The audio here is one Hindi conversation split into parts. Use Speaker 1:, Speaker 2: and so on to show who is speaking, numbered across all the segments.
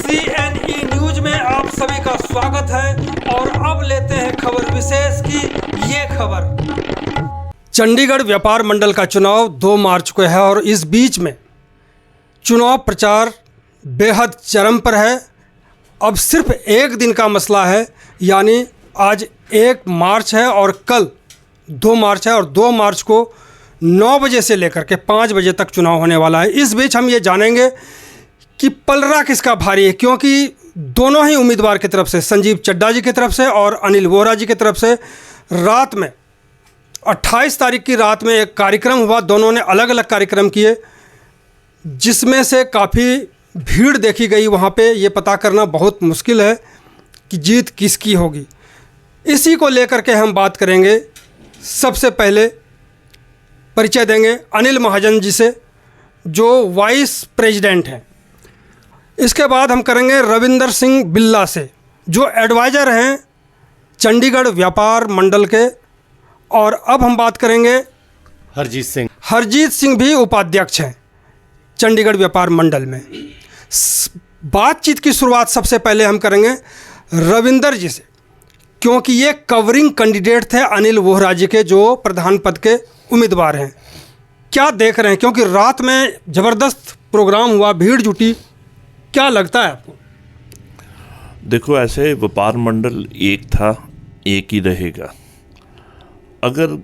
Speaker 1: CNE न्यूज में आप सभी का स्वागत है और अब लेते हैं खबर विशेष की ये खबर। चंडीगढ़ व्यापार मंडल का चुनाव 2 मार्च को है और इस बीच में चुनाव प्रचार बेहद चरम पर है। अब सिर्फ एक दिन का मसला है, यानी आज 1 मार्च है और कल 2 मार्च है और 2 मार्च को 9 बजे से लेकर के 5 बजे तक चुनाव होने वाला है। इस बीच हम ये जानेंगे कि पलड़ा किसका भारी है, क्योंकि दोनों ही उम्मीदवार की तरफ से, संजीव चड्ढा जी की तरफ से और अनिल वोहरा जी की तरफ से, रात में 28 तारीख की रात में एक कार्यक्रम हुआ। दोनों ने अलग अलग कार्यक्रम किए, जिसमें से काफ़ी भीड़ देखी गई। वहाँ पे ये पता करना बहुत मुश्किल है कि जीत किसकी होगी। इसी को लेकर के हम बात करेंगे। सबसे पहले परिचय देंगे अनिल महाजन जी से, जो वाइस प्रेसिडेंट हैं। इसके बाद हम करेंगे रविंदर सिंह बिल्ला से, जो एडवाइज़र हैं चंडीगढ़ व्यापार मंडल के। और अब हम बात करेंगे हरजीत सिंह भी उपाध्यक्ष हैं चंडीगढ़ व्यापार मंडल में। बातचीत की शुरुआत सबसे पहले हम करेंगे रविंदर जी से, क्योंकि ये कवरिंग कैंडिडेट थे अनिल वोहरा जी के, जो प्रधान पद के उम्मीदवार हैं। क्या देख रहे हैं, क्योंकि रात में ज़बरदस्त प्रोग्राम हुआ, भीड़ जुटी, क्या लगता है आपको?
Speaker 2: देखो, ऐसे व्यापार मंडल एक था, एक ही रहेगा। अगर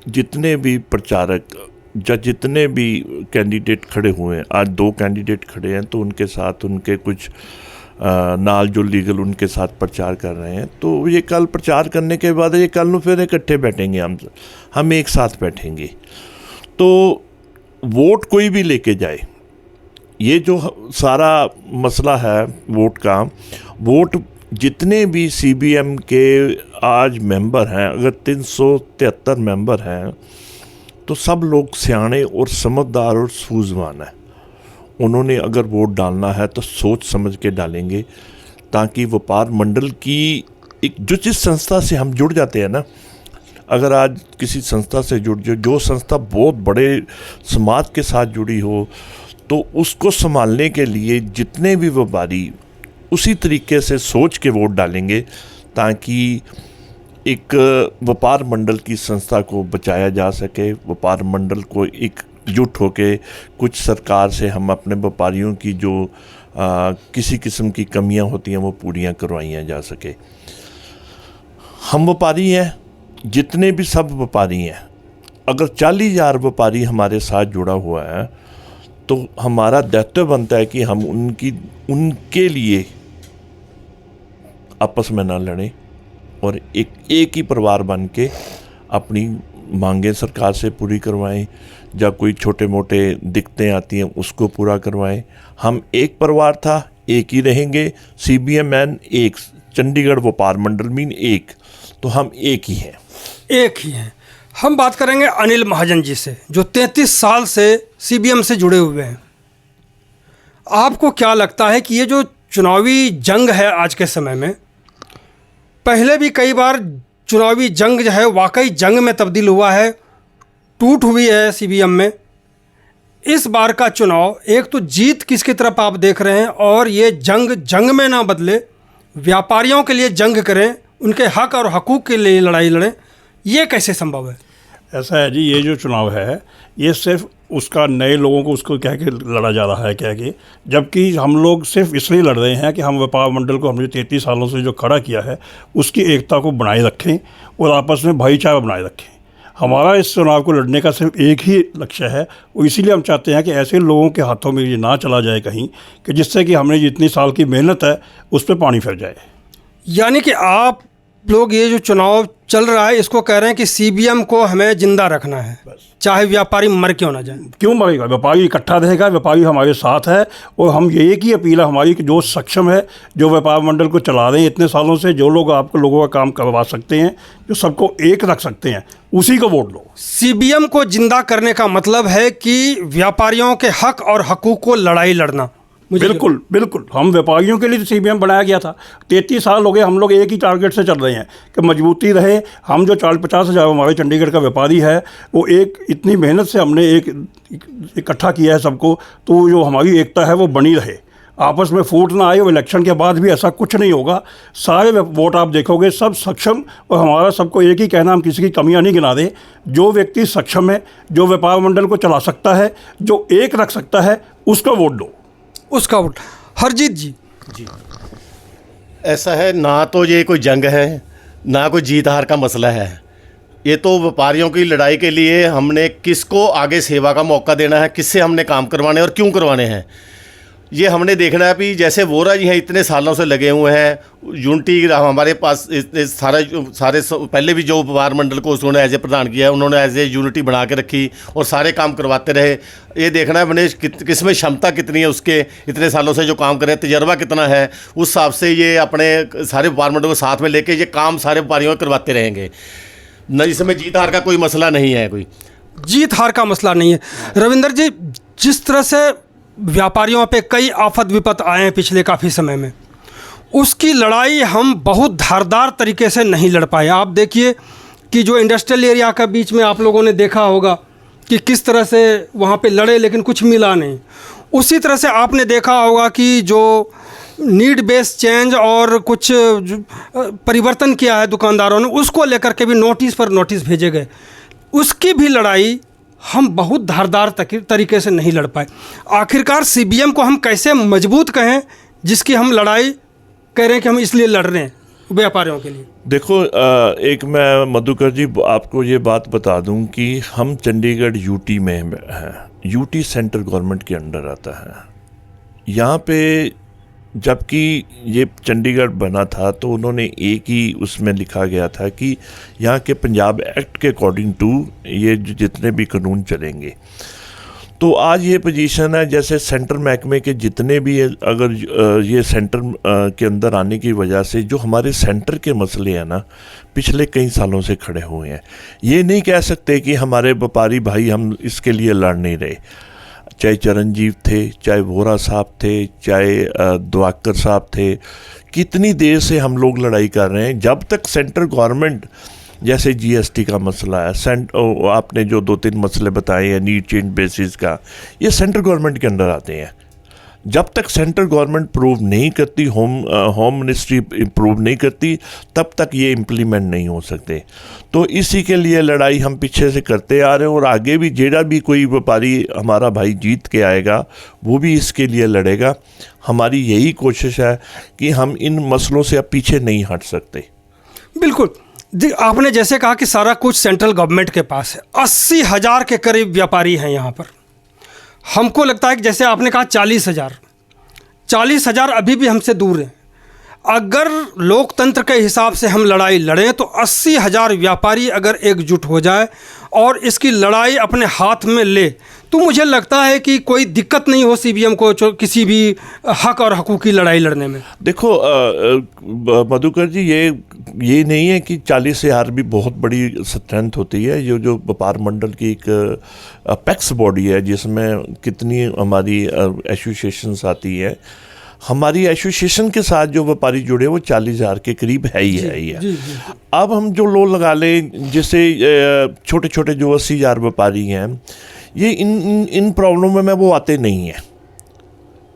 Speaker 2: जितने भी प्रचारक या जितने भी कैंडिडेट खड़े हुए हैं, आज 2 कैंडिडेट खड़े हैं, तो उनके साथ उनके कुछ नाल जो लीगल उनके साथ प्रचार कर रहे हैं, तो ये कल प्रचार करने के बाद ये कल फिर इकट्ठे बैठेंगे, हम एक साथ बैठेंगे। तो वोट कोई भी लेके जाए, ये जो सारा मसला है वोट का, वोट जितने भी CBM के आज मेंबर हैं, अगर 373 मेंबर हैं, तो सब लोग सियाने और समझदार और सूझवान हैं। उन्होंने अगर वोट डालना है तो सोच समझ के डालेंगे, ताकि व्यापार मंडल की एक जिस संस्था से हम जुड़ जाते हैं ना, अगर आज किसी संस्था से जुड़ जो संस्था बहुत बड़े समाज के साथ जुड़ी हो, तो उसको संभालने के लिए जितने भी व्यापारी उसी तरीके से सोच के वोट डालेंगे, ताकि एक व्यापार मंडल की संस्था को बचाया जा सके। व्यापार मंडल को एकजुट होके कुछ सरकार से हम अपने व्यापारियों की जो किसी किस्म की कमियां होती हैं वो पूरियां करवाइयाँ जा सके। हम व्यापारी हैं, जितने भी सब व्यापारी हैं, अगर 40,000 व्यापारी हमारे साथ जुड़ा हुआ है, तो हमारा दायित्व बनता है कि हम उनके लिए आपस में ना लड़ें और एक ही परिवार बन के अपनी मांगें सरकार से पूरी करवाएं, या कोई छोटे मोटे दिक्कतें आती हैं उसको पूरा करवाएं। हम एक परिवार था, एक ही रहेंगे। CBMN एक, चंडीगढ़ व्यापार मंडल मीन एक, तो हम एक ही हैं। हम बात करेंगे अनिल महाजन जी से, जो 33 साल से CBM से जुड़े हुए हैं। आपको क्या लगता है कि ये जो चुनावी जंग है आज के समय में, पहले भी कई बार चुनावी जंग जो है वाकई जंग में तब्दील हुआ है, टूट हुई है CBM में। इस बार का चुनाव, एक तो जीत किसकी तरफ आप देख रहे हैं, और ये जंग में ना बदले, व्यापारियों के लिए जंग करें, उनके हक और हकूक़ के लिए लड़ाई लड़ें, ये कैसे संभव है?
Speaker 3: ऐसा है जी, ये जो चुनाव है ये सिर्फ उसका नए लोगों को उसको कह के लड़ा जा रहा है कह के, जबकि हम लोग सिर्फ इसलिए लड़ रहे हैं कि हम व्यापार मंडल को हमने 33 सालों से जो खड़ा किया है उसकी एकता को बनाए रखें और आपस में भाईचारा बनाए रखें। हमारा इस चुनाव को लड़ने का सिर्फ एक ही लक्ष्य है, और इसीलिए हम चाहते हैं कि ऐसे लोगों के हाथों में ये ना चला जाए कहीं, कि जिससे कि हमने जितनी साल की मेहनत है उस पर पानी फिर जाए।
Speaker 1: यानी कि आप लोग ये जो चुनाव चल रहा है इसको कह रहे हैं कि CBM को हमें जिंदा रखना है, चाहे व्यापारी मर क्यों ना जाए।
Speaker 3: क्यों मरेगा? व्यापारी इकट्ठा रहेगा, व्यापारी हमारे साथ है, और हम ये एक ही अपील है हमारी कि जो सक्षम है, जो व्यापार मंडल को चला रहे हैं इतने सालों से, जो लोग आपको लोगों का काम करवा सकते हैं, जो सबको एक रख सकते हैं, उसी को वोट लो।
Speaker 1: CBM को जिंदा करने का मतलब है कि व्यापारियों के हक और हकूक़ को लड़ाई लड़ना।
Speaker 3: बिल्कुल बिल्कुल, हम व्यापारियों के लिए तो CBM बनाया गया था। 33 साल हो गए, हम लोग एक ही टारगेट से चल रहे हैं कि मजबूती रहे। हम जो 40-50 हज़ार हमारे चंडीगढ़ का व्यापारी है, वो एक इतनी मेहनत से हमने एक इकट्ठा किया है सबको, तो जो हमारी एकता है वो बनी रहे। आपस में फूट ना आए, और इलेक्शन के बाद भी ऐसा कुछ नहीं होगा। सारे वोट आप देखोगे सब सक्षम, और हमारा सबको एक ही कहना, हम किसी की कमियां नहीं गिना दें। जो व्यक्ति सक्षम है, जो व्यापार मंडल को चला सकता है, जो एक रख सकता है, उसका वोट दो,
Speaker 1: उसका वोट। हरजीत जी।
Speaker 4: ऐसा है, ना तो ये कोई जंग है, ना कोई जीत हार का मसला है। ये तो व्यापारियों की लड़ाई के लिए हमने किसको आगे सेवा का मौका देना है, किससे हमने काम करवाने और क्यों करवाने हैं, ये हमने देखना है। भी जैसे वोरा जी हैं, इतने सालों से लगे हुए हैं, यूनिटी हमारे पास सारे पहले भी जो व्यापार मंडल को उन्होंने एज ए प्रधान किया है, उन्होंने एज ए यूनिटी बना के रखी और सारे काम करवाते रहे। ये देखना है मैंने किस में क्षमता कितनी है उसके, इतने सालों से जो काम कर रहे हैं, तजर्बा कितना है, उस हिसाब से ये अपने सारे व्यापार मंडल को साथ में लेके ये काम सारे व्यापारियों को करवाते रहेंगे। न इसमें जीत हार का कोई मसला नहीं है, कोई
Speaker 1: जीत हार का मसला नहीं है। रविंदर जी, जिस तरह से व्यापारियों पे कई आफत विपत आए हैं पिछले काफ़ी समय में, उसकी लड़ाई हम बहुत धारदार तरीके से नहीं लड़ पाए। आप देखिए कि जो इंडस्ट्रियल एरिया के बीच में आप लोगों ने देखा होगा कि किस तरह से वहाँ पे लड़े, लेकिन कुछ मिला नहीं। उसी तरह से आपने देखा होगा कि जो नीड बेस्ड चेंज और कुछ परिवर्तन किया है दुकानदारों ने, उसको लेकर के भी नोटिस पर नोटिस भेजे गए। उसकी भी लड़ाई हम बहुत धारदार तरीके से नहीं लड़ पाए। आखिरकार सीबीएम को हम कैसे मजबूत कहें, जिसकी हम लड़ाई कह रहे हैं कि हम इसलिए लड़ रहे हैं व्यापारियों के लिए।
Speaker 2: देखो, एक मैं मधुकर जी आपको ये बात बता दूं कि हम चंडीगढ़ यूटी में हैं। यूटी सेंट्रल गवर्नमेंट के अंडर आता है। यहाँ पे जबकि ये चंडीगढ़ बना था तो उन्होंने एक ही उसमें लिखा गया था कि यहाँ के पंजाब एक्ट के अकॉर्डिंग टू ये जितने भी कानून चलेंगे। तो आज ये पोजीशन है, जैसे सेंट्रल महकमे के जितने भी, अगर ये सेंटर के अंदर आने की वजह से जो हमारे सेंटर के मसले हैं ना, पिछले कई सालों से खड़े हुए हैं। ये नहीं कह सकते कि हमारे व्यापारी भाई हम इसके लिए लड़ नहीं रहे। चाहे चरणजीव थे, चाहे वोरा साहब थे, चाहे द्वाकर साहब थे, कितनी देर से हम लोग लड़ाई कर रहे हैं। जब तक सेंट्रल गवर्नमेंट, जैसे जीएसटी का मसला है, आपने जो 2-3 मसले बताए हैं नीड चेंज बेसिस का, ये सेंट्रल गवर्नमेंट के अंदर आते हैं। जब तक सेंट्रल गवर्नमेंट प्रूव नहीं करती, होम मिनिस्ट्री प्रूव नहीं करती, तब तक ये इम्प्लीमेंट नहीं हो सकते। तो इसी के लिए लड़ाई हम पीछे से करते आ रहे हैं, और आगे भी जेड़ा भी कोई व्यापारी हमारा भाई जीत के आएगा वो भी इसके लिए लड़ेगा। हमारी यही कोशिश है कि हम इन मसलों से अब पीछे नहीं हट सकते।
Speaker 1: बिल्कुल जी, आपने जैसे कहा कि सारा कुछ सेंट्रल गवर्नमेंट के पास है। 80,000 के करीब व्यापारी हैं यहाँ पर। हमको लगता है कि जैसे आपने कहा 40,000 अभी भी हमसे दूर हैं। अगर लोकतंत्र के हिसाब से हम लड़ाई लड़ें तो 80,000 व्यापारी अगर एकजुट हो जाए और इसकी लड़ाई अपने हाथ में ले, तो मुझे लगता है कि कोई दिक्कत नहीं हो सीबीएम को किसी भी हक और हकूक़ की लड़ाई लड़ने में।
Speaker 2: देखो मधुकर जी, ये नहीं है कि 40,000 भी बहुत बड़ी स्ट्रेंथ होती है। ये जो व्यापार मंडल की एक अपेक्स बॉडी है, जिसमें कितनी हमारी एसोसिएशंस आती है, हमारी एसोसिएशन के साथ जो व्यापारी जुड़े वो 40,000 के करीब है ही है। अब हम जो लो लगा लें, जैसे छोटे छोटे जो 80,000 व्यापारी हैं, ये इन प्रॉब्लम में वो आते नहीं हैं।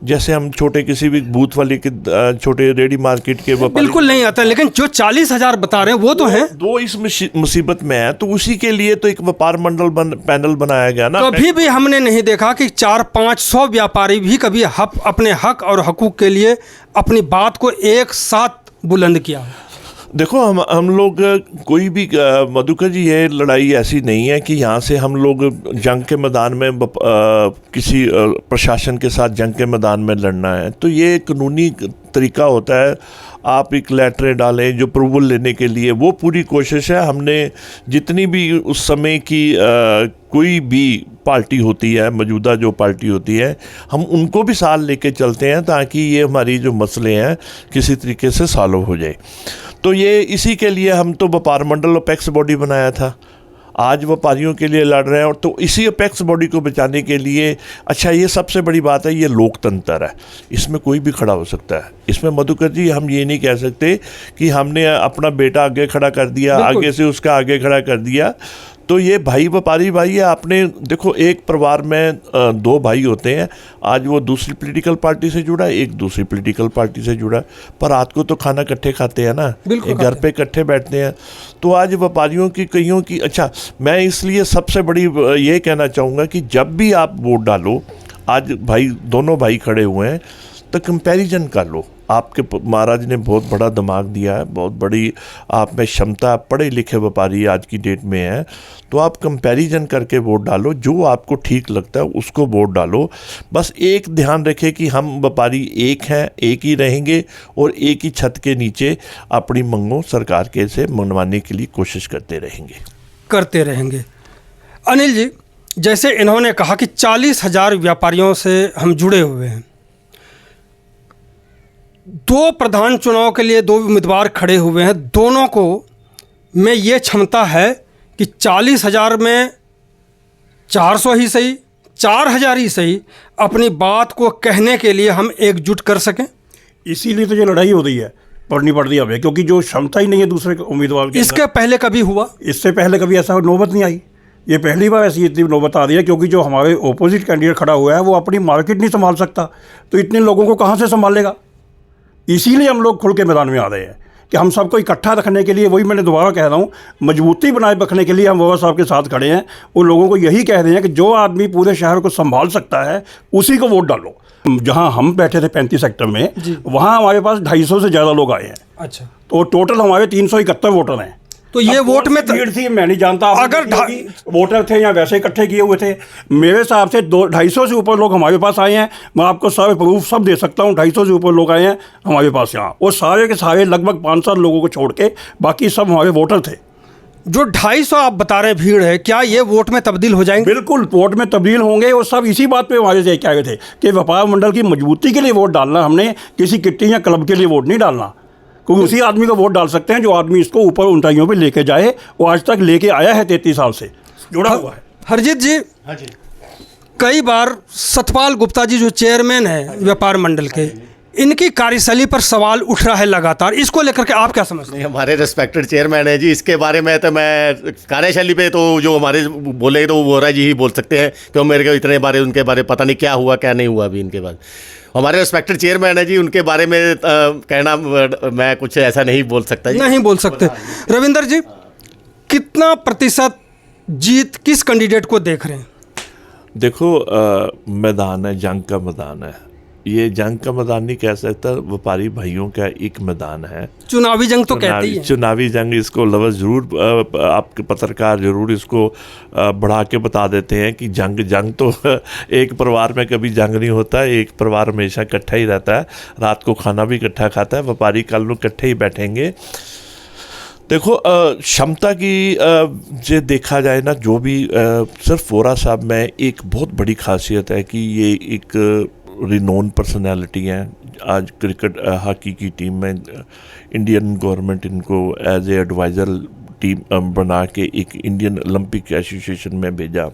Speaker 2: जैसे हम छोटे किसी भी बूथ वाले के छोटे रेडी मार्केट के व्यापारी
Speaker 1: बिल्कुल नहीं आता, लेकिन जो 40,000 बता रहे हैं वो तो हैं।
Speaker 2: दो इस मुसीबत में है, तो उसी के लिए तो एक व्यापार मंडल पैनल बनाया गया ना।
Speaker 1: कभी भी हमने नहीं देखा कि 400-500 व्यापारी भी कभी अपने हक और हकूक़ के लिए अपनी बात को एक साथ बुलंद किया।
Speaker 2: देखो, हम लोग कोई भी, मधुकर जी, ये लड़ाई ऐसी नहीं है कि यहाँ से हम लोग जंग के मैदान में किसी प्रशासन के साथ जंग के मैदान में लड़ना है। तो ये कानूनी तरीका होता है, आप एक लेटर डालें जो अप्रूवल लेने के लिए, वो पूरी कोशिश है। हमने जितनी भी उस समय की कोई भी पार्टी होती है, मौजूदा जो पार्टी होती है, हम उनको भी साथ लेके चलते हैं ताकि ये हमारी जो मसले हैं किसी तरीके से सॉल्व हो जाए। तो ये इसी के लिए हम तो व्यापार मंडल अपेक्स बॉडी बनाया था। आज व्यापारियों के लिए लड़ रहे हैं, और तो इसी अपेक्स बॉडी को बचाने के लिए, अच्छा ये सबसे बड़ी बात है, ये लोकतंत्र है, इसमें कोई भी खड़ा हो सकता है। इसमें मधुकर जी हम ये नहीं कह सकते कि हमने अपना बेटा आगे खड़ा कर दिया, आगे से उसका आगे खड़ा कर दिया। तो ये भाई व्यापारी भाई है। आपने देखो, एक परिवार में दो भाई होते हैं, आज वो दूसरी पॉलिटिकल पार्टी से जुड़ा है, एक दूसरी पॉलिटिकल पार्टी से जुड़ा है, पर रात को तो खाना इकट्ठे खाते हैं ना, एक घर पे इकट्ठे बैठते हैं। तो आज व्यापारियों की कईयों की, अच्छा मैं इसलिए सबसे बड़ी ये कहना चाहूँगा कि जब भी आप वोट डालो, आज भाई दोनों भाई खड़े हुए हैं, तो कंपैरिजन कर लो। आपके महाराज ने बहुत बड़ा दिमाग दिया है, बहुत बड़ी आप में क्षमता, पढ़े लिखे व्यापारी आज की डेट में है, तो आप कंपैरिजन करके वोट डालो, जो आपको ठीक लगता है उसको वोट डालो। बस एक ध्यान रखें कि हम व्यापारी एक हैं, एक ही रहेंगे और एक ही छत के नीचे अपनी मांगों सरकार के से मनवाने के लिए कोशिश करते रहेंगे।
Speaker 1: अनिल जी, जैसे इन्होंने कहा कि 40,000 व्यापारियों से हम जुड़े हुए हैं, दो प्रधान चुनाव के लिए दो उम्मीदवार खड़े हुए हैं, दोनों को में ये क्षमता है कि 40,000 में 400 ही सही, 4,000 ही सही, अपनी बात को कहने के लिए हम एकजुट कर सकें।
Speaker 3: इसीलिए तो ये लड़ाई हो रही है, पड़नी पड़ रही है हमें, क्योंकि जो क्षमता ही नहीं है दूसरे उम्मीदवार की।
Speaker 1: इसके पहले कभी हुआ?
Speaker 3: इससे पहले कभी ऐसा नौबत नहीं आई, ये पहली बार ऐसी इतनी नौबत आ रही है, क्योंकि जो हमारे ओपोजिट कैंडिडेट खड़ा हुआ है वो अपनी मार्केट नहीं संभाल सकता, तो इतने लोगों को कहाँ से संभालेगा। इसीलिए हम लोग खुल के मैदान में आ रहे हैं कि हम सबको इकट्ठा रखने के लिए, वही मैंने दोबारा कह रहा हूँ, मजबूती बनाए रखने के लिए हम वोरा साहब के साथ खड़े हैं। उन लोगों को यही कह रहे हैं कि जो आदमी पूरे शहर को संभाल सकता है उसी को वोट डालो। जहाँ हम बैठे थे 35 सेक्टर में, वहाँ हमारे पास 250 से ज़्यादा लोग आए हैं।
Speaker 1: अच्छा,
Speaker 3: तो टोटल हमारे 371 वोटर हैं।
Speaker 1: तो ये वोट में
Speaker 3: भीड़ थी मैं नहीं जानता,
Speaker 1: अगर
Speaker 3: वोटर थे या वैसे इकट्ठे किए हुए थे, मेरे हिसाब से 250 से ऊपर लोग हमारे पास आए हैं। मैं आपको सारे प्रूफ सब दे सकता हूँ, 250 से ऊपर लोग आए हैं हमारे पास यहाँ, और सारे के सारे लगभग 500 लोगों को छोड़ के बाकी सब हमारे वोटर थे।
Speaker 1: जो 250 आप बता रहे भीड़ है, क्या ये वोट में तब्दील हो जाएंगे?
Speaker 3: बिल्कुल वोट में तब्दील होंगे, और सब इसी बात पे हमारे से कह रहे थे कि व्यापार मंडल की मजबूती के लिए वोट डालना, हमने किसी किट्टी या क्लब के लिए वोट नहीं डालना, क्योंकि उसी आदमी को वोट डाल सकते हैं जो आदमी इसको ऊपर ऊंचाइयों पे लेके जाए, वो आज तक लेके आया है, 33 साल से जुड़ा हुआ है।
Speaker 1: हरजीत जी,
Speaker 4: हाँ जी,
Speaker 1: कई बार सतपाल गुप्ता जी जो चेयरमैन है व्यापार मंडल के, इनकी कार्यशैली पर सवाल उठ रहा है लगातार, इसको लेकर के आप क्या समझते हैं?
Speaker 4: हमारे रिस्पेक्टेड चेयरमैन है जी, इसके बारे में तो मैं कार्यशैली पे तो जो हमारे बोले तो वोरा जी ही बोल सकते हैं, क्यों मेरे को इतने बारे उनके बारे पता नहीं क्या हुआ क्या नहीं हुआ अभी इनके बाद। हमारे रिस्पेक्टेड चेयरमैन है जी, उनके बारे में कहना मैं कुछ ऐसा नहीं बोल सकता जी।
Speaker 1: नहीं बोल सकते। रविंदर जी, कितना प्रतिशत जीत किस कैंडिडेट को देख रहे हैं?
Speaker 2: देखो, मैदान है, जंग का मैदान है, ये जंग का मैदान नहीं कह सकता, व्यापारी भाइयों का एक मैदान है।
Speaker 1: चुनावी जंग तो कहते ही हैं।
Speaker 2: चुनावी जंग इसको लफ्ज़ जरूर आपके पत्रकार जरूर इसको बढ़ा के बता देते हैं कि जंग तो एक परिवार में कभी जंग नहीं होता, एक परिवार हमेशा इकट्ठा ही रहता है, रात को खाना भी इकट्ठा खाता है, व्यापारी कल लोग इकट्ठे ही बैठेंगे। देखो, क्षमता की जो देखा जाए ना, जो भी सिर्फ वोरा साहब में एक बहुत बड़ी खासियत है कि ये एक रिनोन पर्सनालिटी हैं। आज क्रिकेट हॉकी की टीम में इंडियन गवर्नमेंट इनको एज ए एडवाइज़र टीम बना के एक इंडियन ओलंपिक एसोसिएशन में भेजा,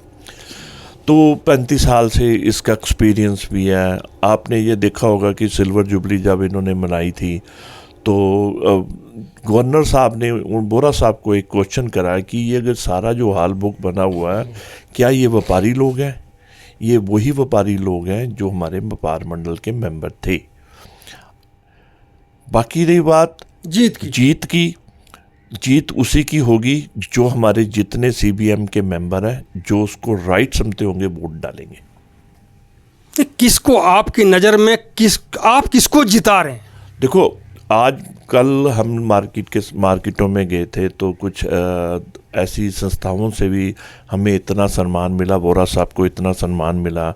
Speaker 2: तो 35 साल से इसका एक्सपीरियंस भी है। आपने ये देखा होगा कि सिल्वर जुबली जब इन्होंने मनाई थी, तो गवर्नर साहब ने वोरा साहब को एक क्वेश्चन करा कि ये अगर सारा जो हाल बुक बना हुआ है, क्या ये व्यापारी लोग हैं? ये वही व्यापारी लोग हैं जो हमारे व्यापार मंडल के मेंबर थे। बाकी रही बात जीत उसी की होगी जो हमारे जितने सीबीएम के मेंबर हैं, जो उसको राइट समझते होंगे वोट डालेंगे।
Speaker 1: किसको आपकी नज़र में आप किसको जिता रहे हैं?
Speaker 2: देखो, आज कल हम मार्केटों में गए थे, तो कुछ ऐसी संस्थाओं से भी हमें इतना सम्मान मिला, वोरा साहब को इतना सम्मान मिला।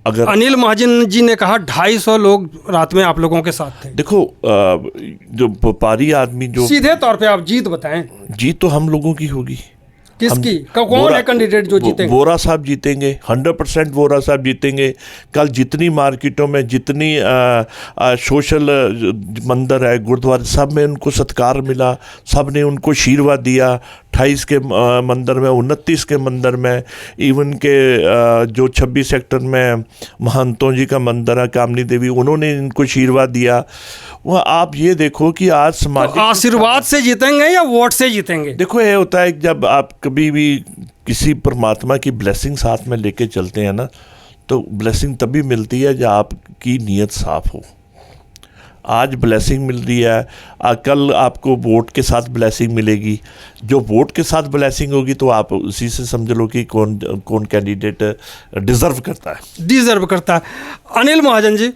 Speaker 2: अगर
Speaker 1: अनिल महाजन जी ने कहा 250 लोग रात में आप लोगों के साथ थे।
Speaker 2: देखो, जो व्यापारी आदमी, जो
Speaker 1: सीधे तौर पे आप जीत बताएं।
Speaker 2: जीत तो हम लोगों की होगी।
Speaker 1: किसकी? कौन है कैंडिडेट जो जीतेंगे?
Speaker 2: वोरा साहब जीतेंगे, 100% वोरा साहब जीतेंगे। कल जितनी मार्केटों में जितनी सोशल मंदिर है, गुरुद्वारा, सब में उनको सत्कार मिला, सब ने उनको आशीर्वाद दिया। 28 के मंदिर में, 29 के मंदिर में, इवन के जो 26 सेक्टर में महंतों जी का मंदिर है, कामनी देवी, उन्होंने इनको आशीर्वाद दिया। वह आप ये देखो कि आज समाज
Speaker 1: तो आशीर्वाद से जीतेंगे या वोट से जीतेंगे?
Speaker 2: देखो ये होता है कि जब आप कभी भी किसी परमात्मा की ब्लेसिंग साथ में लेके चलते हैं ना, तो ब्लेसिंग तभी मिलती है जब आपकी नीयत साफ हो। आज ब्लेसिंग मिल रही है, कल आपको वोट के साथ ब्लेसिंग मिलेगी। जो वोट के साथ ब्लेसिंग होगी तो आप उसी से समझ लो कि कौन कैंडिडेट डिज़र्व करता है।
Speaker 1: डिजर्व करता है। अनिल महाजन जी,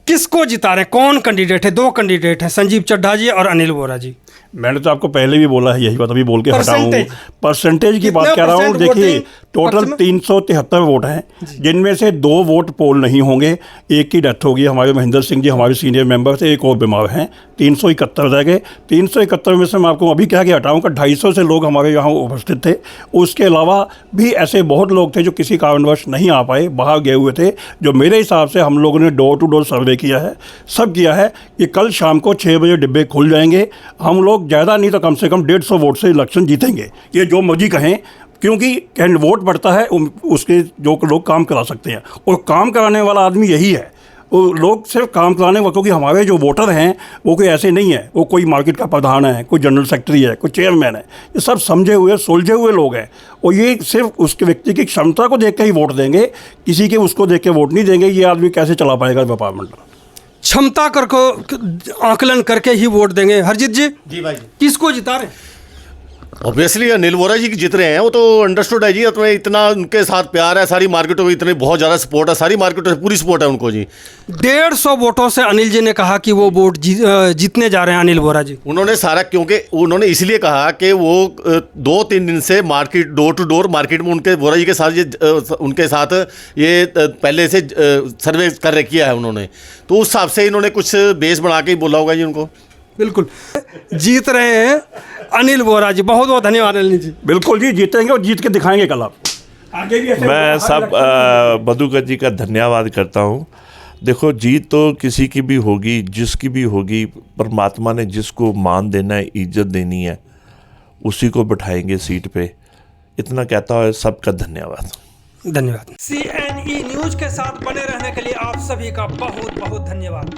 Speaker 1: किसको जिता रहे हैं? कौन कैंडिडेट है? 2 कैंडिडेट हैं, संजीव चड्ढा जी और अनिल वोरा जी।
Speaker 3: मैंने तो आपको पहले भी बोला है, यही बात अभी बोल के हटा हूँ।
Speaker 1: परसेंटेज?
Speaker 3: परसेंटेज की बात कर रहा हूँ।
Speaker 1: कितने
Speaker 3: देखिए,
Speaker 1: वोटिंग
Speaker 3: टोटल
Speaker 1: पक्ष में?
Speaker 3: 373 वोट हैं, जिनमें से 2 वोट पोल नहीं होंगे। एक की डेथ होगी, हमारे महेंद्र सिंह जी हमारे सीनियर मेंबर थे, एक और बीमार हैं। 371 रह गए। 371 में से मैं आपको अभी कह के हटाऊँ कि 250 से लोग हमारे यहाँ उपस्थित थे। उसके अलावा भी ऐसे बहुत लोग थे जो किसी कारणवश नहीं आ पाए, बाहर गए हुए थे, जो मेरे हिसाब से हम लोगों ने डोर टू डोर सर्वे किया है, सब किया है कि कल शाम को 6 बजे डिब्बे खुल जाएंगे। हम लोग ज़्यादा नहीं तो कम से कम 150 वोट से इलेक्शन जीतेंगे। ये जो मर्जी कहें, क्योंकि वोट बढ़ता है उसके जो लोग काम करा सकते हैं, और काम कराने वाला आदमी यही है। वो लोग सिर्फ काम कराने वाले, क्योंकि हमारे जो वोटर हैं वो कोई ऐसे नहीं है, वो कोई मार्केट का प्रधान है, कोई जनरल सेक्रेटरी है, कोई चेयरमैन है। ये सब समझे हुए सुलझे हुए लोग हैं, और ये सिर्फ उसके व्यक्ति की क्षमता को देख के ही वोट देंगे, किसी के उसको देख के वोट नहीं देंगे। ये आदमी कैसे चला पाएगा व्यापार मंडल?
Speaker 1: क्षमता करको आकलन करके ही वोट देंगे। हरजीत जी,
Speaker 4: जी भाई,
Speaker 1: किसको जिता रहे हैं?
Speaker 4: ऑब्वियसली अनिल वोरा जी जीत रहे हैं, वो तो अंडरस्टूड है जी। तुम्हें इतना उनके साथ प्यार है, सारी मार्केटों में इतनी बहुत ज़्यादा सपोर्ट है, सारी मार्केटों से पूरी सपोर्ट है उनको जी।
Speaker 1: 150 वोटों से अनिल जी ने कहा कि वो वोट जीतने जा रहे हैं अनिल वोरा जी।
Speaker 4: उन्होंने सारा, क्योंकि उन्होंने इसलिए कहा कि वो 2-3 दिन से market door to door market में उनके वोरा जी के साथ उनके साथ ये पहले से सर्वे कर किया है उन्होंने, तो उस हिसाब से इन्होंने कुछ बेस बना के ही बोला होगा जी उनको।
Speaker 1: बिल्कुल जीत रहे हैं अनिल वोरा जी। बहुत बहुत धन्यवाद अनिल जी।
Speaker 3: बिल्कुल जी, जीतेंगे और जीत के दिखाएंगे कल आप। आगे भी ऐसे
Speaker 2: मैं सब मधुकर जी का धन्यवाद करता हूँ। देखो, जीत तो किसी की भी होगी, जिसकी भी होगी, परमात्मा ने जिसको मान देना है, इज्जत देनी है, उसी को बिठाएंगे सीट पे। इतना कहता है, सबका धन्यवाद।
Speaker 1: धन्यवाद। CNE न्यूज के साथ बने रहने के लिए आप सभी का बहुत बहुत धन्यवाद।